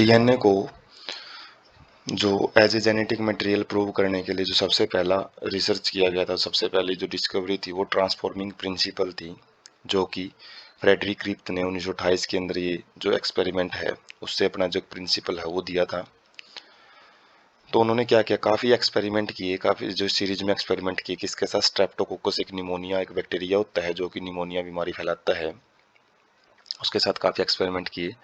DNA को जो as a genetic material prove करने के लिए जो सबसे पहला रिसर्च किया गया था, सबसे पहली जो डिस्कवरी थी वो ट्रांसफॉर्मिंग प्रिंसिपल थी, जो कि फ्रेडरिक क्रिप्ट ने 1928 के अंदर ये जो एक्सपेरिमेंट है उससे अपना जो प्रिंसिपल है वो दिया था। तो उन्होंने क्या किया, काफ़ी एक्सपेरिमेंट किए, काफ़ी जो सीरीज में एक्सपेरिमेंट किए, किसके साथ, स्ट्रेप्टोकोकस एक निमोनिया एक बैक्टीरिया होता है जो कि निमोनिया बीमारी फैलाता है, उसके साथ काफ़ी एक्सपेरिमेंट किए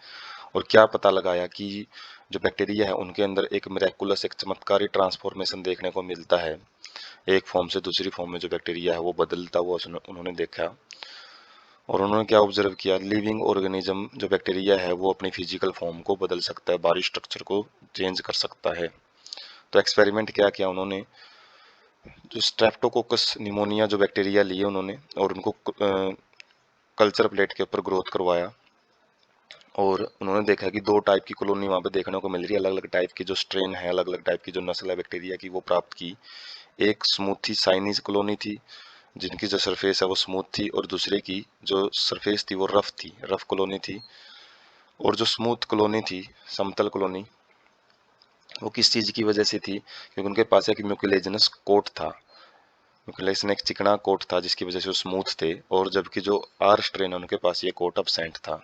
और क्या पता लगाया कि जो बैक्टीरिया है उनके अंदर एक मिरेकुलस, एक चमत्कारी ट्रांसफॉर्मेशन देखने को मिलता है। एक फॉर्म से दूसरी फॉर्म में जो बैक्टीरिया है वो बदलता हुआ उन्होंने देखा। और उन्होंने क्या ऑब्जर्व किया, लिविंग ऑर्गेनिज्म जो बैक्टीरिया है वो अपनी फिजिकल फॉर्म को बदल सकता है, बॉडी स्ट्रक्चर को चेंज कर सकता है। तो एक्सपेरिमेंट क्या किया उन्होंने, जो स्ट्रेप्टोकोकस निमोनिया जो बैक्टीरिया लिए उन्होंने और उनको कल्चर प्लेट के ऊपर ग्रोथ करवाया और उन्होंने देखा कि दो टाइप की कॉलोनी वहाँ पे देखने को मिल रही है, अलग अलग टाइप की जो स्ट्रेन है, अलग अलग टाइप की जो नस्ल है बैक्टीरिया की वो प्राप्त की। एक स्मूथ थी, साइनीज कॉलोनी थी जिनकी जो सरफेस है वो स्मूथ थी, और दूसरे की जो सरफेस थी वो रफ थी, रफ कॉलोनी थी। और जो स्मूथ कॉलोनी थी, समतल कॉलोनी, वो किस चीज़ की वजह से थी, क्योंकि उनके पास एक म्यूकोलेजनस कोट था, म्यूकोलेजन एक चिकना कोट था जिसकी वजह से वो स्मूथ थे, और जबकि जो आर स्ट्रेन है उनके पास ये कोट एब्सेंट था।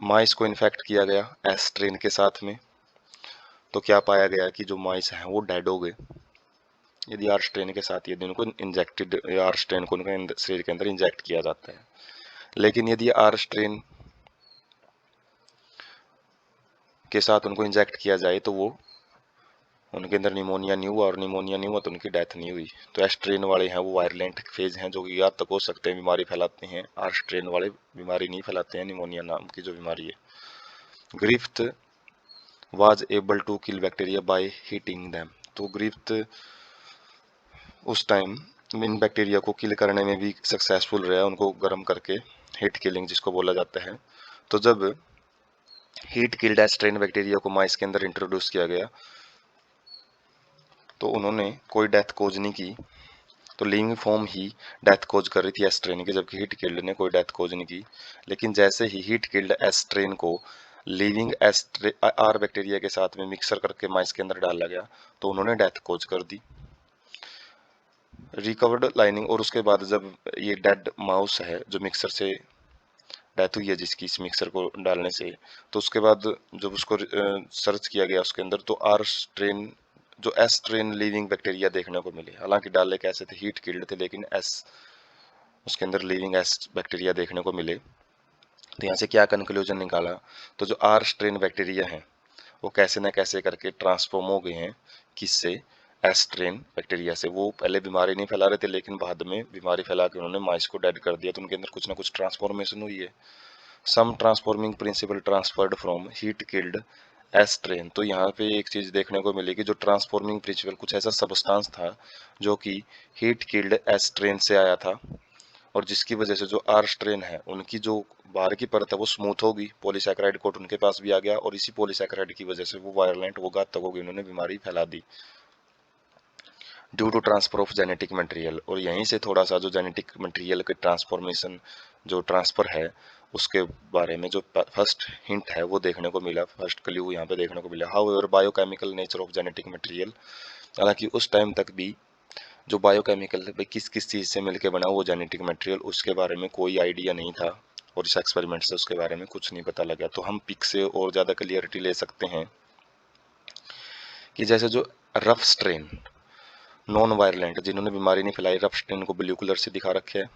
माइस को इन्फेक्ट किया गया एस स्ट्रेन के साथ में, तो क्या पाया गया कि जो माइस हैं वो डेड हो गए यदि आर स्ट्रेन के साथ, यदि उनको इंजेक्टेड, आर स्ट्रेन को उनके शरीर के अंदर इंजेक्ट किया जाता है। लेकिन यदि आर स्ट्रेन के साथ उनको इंजेक्ट किया जाए तो वो उनके अंदर निमोनिया नहीं हुआ, और निमोनिया नहीं हुआ तो उनकी डेथ नहीं हुई। तो एस स्ट्रेन वाले हैं वो वायलेंट फेज हैं जो कि घातक हो सकते हैं, बीमारी फैलाते हैं। आर स्ट्रेन वाले बीमारी नहीं फैलाते हैं, निमोनिया नाम की जो बीमारी है। Griffith was able to kill bacteria by heating them. तो ग्रिफ्थ उस टाइम इन बैक्टीरिया को किल करने में भी सक्सेसफुल रहा, उनको गर्म करके, हीट किलिंग जिसको बोला जाता है। तो जब हीट किल्ड स्ट्रेन बैक्टीरिया को माइस के अंदर इंट्रोड्यूस किया गया तो उन्होंने कोई डेथ कोज नहीं की, तो लिविंग फॉर्म ही डेथ कोज कर रही थी एस्ट्रेन की, जबकि हीट किल्ड ने कोई डेथ कोज नहीं की। लेकिन जैसे ही हीट किल्ड एस्ट्रेन को लिविंग आर बैक्टीरिया के साथ में मिक्सर करके माइस के अंदर डाला गया तो उन्होंने डेथ कोज कर दी, रिकवर्ड लाइनिंग। और उसके बाद जब ये डेड माउस है जो मिक्सर से डेथ हुई है जिसकी, इस मिक्सर को डालने से, तो उसके बाद जब उसको सर्च किया गया उसके अंदर तो आर स्ट्रेन, जो एस स्ट्रेन लिविंग बैक्टीरिया देखने को मिले। हालांकि डाले कैसे थे, हीट किल्ड थे, लेकिन एस उसके अंदर लिविंग एस बैक्टीरिया देखने को मिले। तो यहाँ से क्या कंक्लूजन निकाला, तो जो आर स्ट्रेन बैक्टीरिया हैं वो कैसे न कैसे करके ट्रांसफॉर्म हो गए हैं, किससे, एस स्ट्रेन बैक्टीरिया से। वो पहले बीमारी नहीं फैला रहे थे लेकिन बाद में बीमारी फैला के उन्होंने माइस को डेड कर दिया, तो उनके अंदर कुछ ना कुछ ट्रांसफॉर्मेशन हुई है। Some transforming principle transferred from heat killed S strain. तो यहाँ पे एक चीज देखने को मिली कि जो ट्रांसफॉर्मिंग प्रिंसिपल, कुछ ऐसा सबस्टांस था जो कि हीट किल्ड एस ट्रेन से आया था, और जिसकी वजह से जो आर स्ट्रेन है उनकी जो बाहर की परत है वो स्मूथ होगी, पॉलीसैकेराइड कोट उनके पास भी आ गया, और इसी पॉलीसैकेराइड की वजह से वो वायलेंट, वो घातक हो गई, उन्होंने बीमारी फैला दी due to transfer of genetic material. और यहीं से थोड़ा सा जो जेनेटिक मटेरियल के ट्रांसफॉर्मेशन, जो ट्रांसफर है उसके बारे में जो फर्स्ट हिंट है वो देखने को मिला, फर्स्ट क्ल्यू यहाँ पे देखने को मिला। How ever biochemical nature of genetic material, हालांकि उस टाइम तक भी जो बायोकेमिकल भाई किस किस चीज़ से मिलकर बना वो जेनेटिक मटेरियल, उसके बारे में कोई आइडिया नहीं था, और इस एक्सपेरिमेंट से उसके बारे में कुछ नहीं पता लगा। तो हम पिक से और ज़्यादा क्लियरिटी ले सकते हैं कि जैसे जो रफ स्ट्रेन, नॉन वायलेंट, जिन्होंने बीमारी नहीं फैलाई, रफ स्ट्रेन को ब्लू कलर से दिखा रखे है,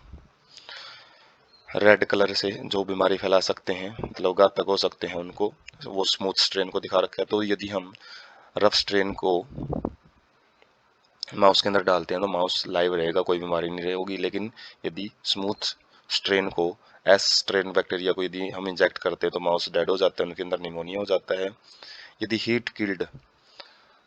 रेड कलर से जो बीमारी फैला सकते हैं, मतलब घातक हो सकते हैं उनको, वो स्मूथ स्ट्रेन को दिखा रखा है। तो यदि हम रफ स्ट्रेन को माउस के अंदर डालते हैं तो माउस लाइव रहेगा, कोई बीमारी नहीं होगी। लेकिन यदि स्मूथ स्ट्रेन को, एस स्ट्रेन बैक्टीरिया को यदि हम इंजेक्ट करते हैं तो माउस डेड हो जाता है, उनके अंदर निमोनिया हो जाता है। यदि हीट किल्ड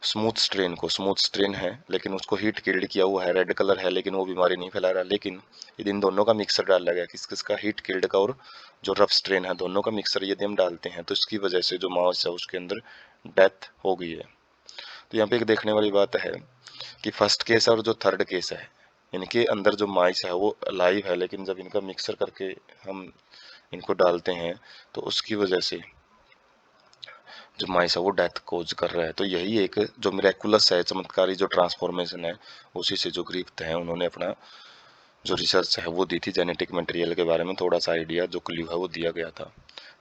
स्मूथ स्ट्रेन को, स्मूथ स्ट्रेन है लेकिन उसको हीट किल्ड किया हुआ है, रेड कलर है लेकिन वो बीमारी नहीं फैला रहा, लेकिन यदि इन दोनों का मिक्सर डाला गया, किस किसका, हीट किल्ड का और जो रफ स्ट्रेन है, दोनों का मिक्सर यदि हम डालते हैं तो इसकी वजह से जो माउस है उसके अंदर डेथ हो गई है। तो यहाँ पे एक देखने वाली बात है कि फर्स्ट केस और जो थर्ड केस है, इनके अंदर जो माइस है वो लाइव है, लेकिन जब इनका मिक्सर करके हम इनको डालते हैं तो उसकी वजह से जो माइस है वो डेथ कोज कर रहा है। तो यही एक जो मिरेकुलस है, चमत्कारी जो ट्रांसफॉर्मेशन है, उसी से जो ग्रिफ्थ है उन्होंने अपना जो रिसर्च है वो दी थी। जेनेटिक मटेरियल के बारे में थोड़ा सा आइडिया जो क्ल्यू है वो दिया गया था।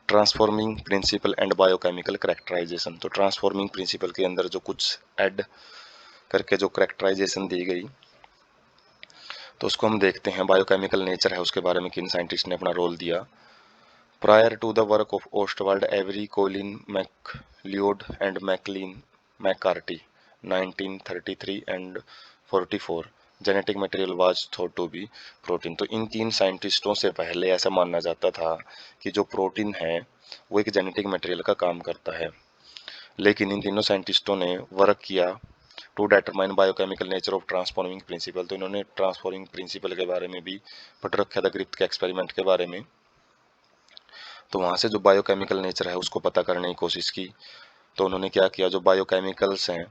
Transforming principle and biochemical characterization, तो ट्रांसफॉर्मिंग प्रिंसिपल के अंदर जो कुछ ऐड करके जो करेक्टराइजेशन दी गई, तो उसको हम देखते हैं। बायोकेमिकल नेचर है उसके बारे में किन साइंटिस्ट ने अपना रोल दिया। Prior to the work of Oswald Avery, Colin MacLeod and Maclyn McCarty 1933 and 44, genetic material was thought to be protein. तो इन तीन साइंटिस्टों से पहले ऐसा माना जाता था कि जो प्रोटीन है वो एक जेनेटिक मटेरियल का काम करता है, लेकिन इन तीनों साइंटिस्टों ने वर्क किया to determine biochemical nature of transforming principle. तो इन्होंने ट्रांसफॉर्मिंग प्रिंसिपल के बारे में भी पढ़ रखा था, ग्रिफ्थ के एक्सपेरिमेंट के बारे में। तो वहाँ से जो बायोकेमिकल नेचर है उसको पता करने की कोशिश की। तो उन्होंने क्या किया, जो बायोकेमिकल्स हैं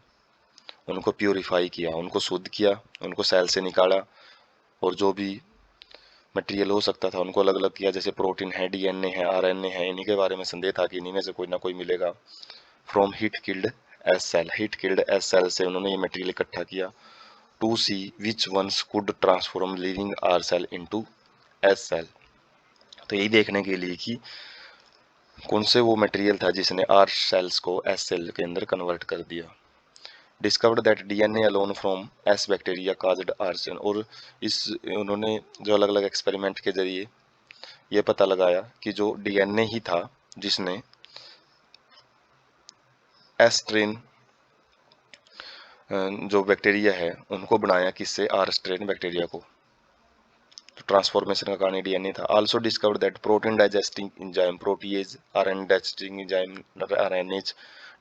उनको प्यूरिफाई किया, उनको शुद्ध किया, उनको सेल से निकाला, और जो भी मटेरियल हो सकता था उनको अलग अलग किया। जैसे प्रोटीन है, डीएनए है, आरएनए है, इन्हीं के बारे में संदेह था कि इन्हीं में से कोई ना कोई मिलेगा। From heat killed S cell, heat killed S cell से उन्होंने ये मटेरियल इकट्ठा किया to see which once could transform living R cell into S cell. तो यही देखने के लिए कि कौन से वो मटेरियल था जिसने आर सेल्स को एस सेल के अंदर कन्वर्ट कर दिया। Discovered that DNA alone from S bacteria caused arson, और इस उन्होंने जो अलग अलग एक्सपेरिमेंट के जरिए ये पता लगाया कि जो डीएनए ही था जिसने एस स्ट्रेन जो बैक्टीरिया है उनको बनाया, किससे, आर स्ट्रेन बैक्टीरिया को। तो ट्रांसफॉर्मेशन का कारण डीएनए था। Also discovered that protein digesting enzyme protease, RNA digesting enzyme RNase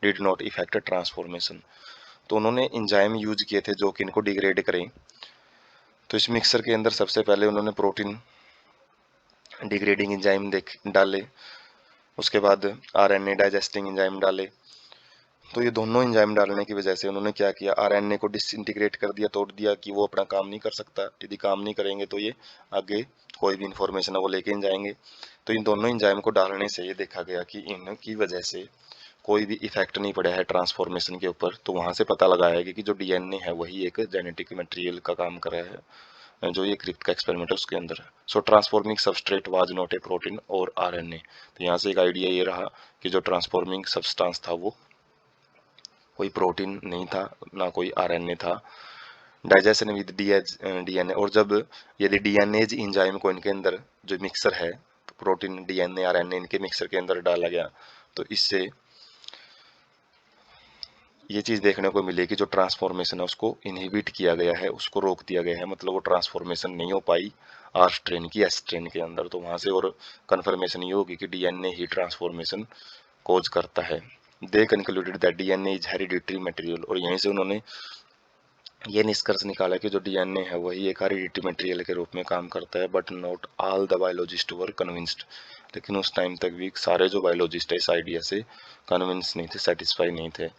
did not effect transformation. तो उन्होंने एंजाइम यूज किए थे जो कि इनको डिग्रेड करें। तो इस मिक्सर के अंदर सबसे पहले उन्होंने प्रोटीन डिग्रेडिंग एंजाइम देख डाले, उसके बाद आरएनए डाइजेस्टिंग एंजाइम डाले। तो ये दोनों एंजाइम डालने की वजह से उन्होंने क्या किया, आरएनए को डिसइंटीग्रेट कर दिया, तोड़ दिया कि वो अपना काम नहीं कर सकता। यदि काम नहीं करेंगे तो ये आगे कोई भी इंफॉर्मेशन है वो लेके जाएंगे। तो इन दोनों एंजाइम को डालने से ये देखा गया कि इनकी वजह से कोई भी इफेक्ट नहीं पड़ा है ट्रांसफॉर्मेशन के ऊपर। तो वहां से पता लगाया गया कि जो डीएनए है वही एक जेनेटिक मटेरियल का काम कर रहा है, जो ये ग्रिफ्थ का एक्सपेरिमेंट है उसके अंदर है। So transforming substrate was not a protein और आरएनए। तो यहाँ से एक आइडिया ये रहा कि जो ट्रांसफॉर्मिंग सब्सटेंस था वो कोई प्रोटीन नहीं था, ना कोई आरएनए था। डाइजेशन विद डीएनए, और जब यदि डीएनएज एंजाइम को इनके अंदर जो मिक्सर है प्रोटीन डीएनए आरएनए इनके मिक्सर के अंदर डाला गया, तो इससे ये चीज देखने को मिली कि जो ट्रांसफॉर्मेशन है उसको इनहिबिट किया गया है, उसको रोक दिया गया है। मतलब वो ट्रांसफॉर्मेशन नहीं हो पाई आर स्ट्रेन की एस स्ट्रेन के अंदर। तो वहां से और कंफर्मेशन ये होगी कि डीएनए ही ट्रांसफॉर्मेशन कोज करता है। दे concluded that DNA is hereditary material, और यहीं से उन्होंने ये निष्कर्ष निकाला कि जो डीएनए है वही एक हेरिडिटरी मटेरियल के रूप में काम करता है। But not all the biologist were convinced, लेकिन उस टाइम तक भी सारे जो बायोलॉजिस्ट है इस आइडिया से कन्विंस नहीं थे, सेटिस्फाई नहीं थे।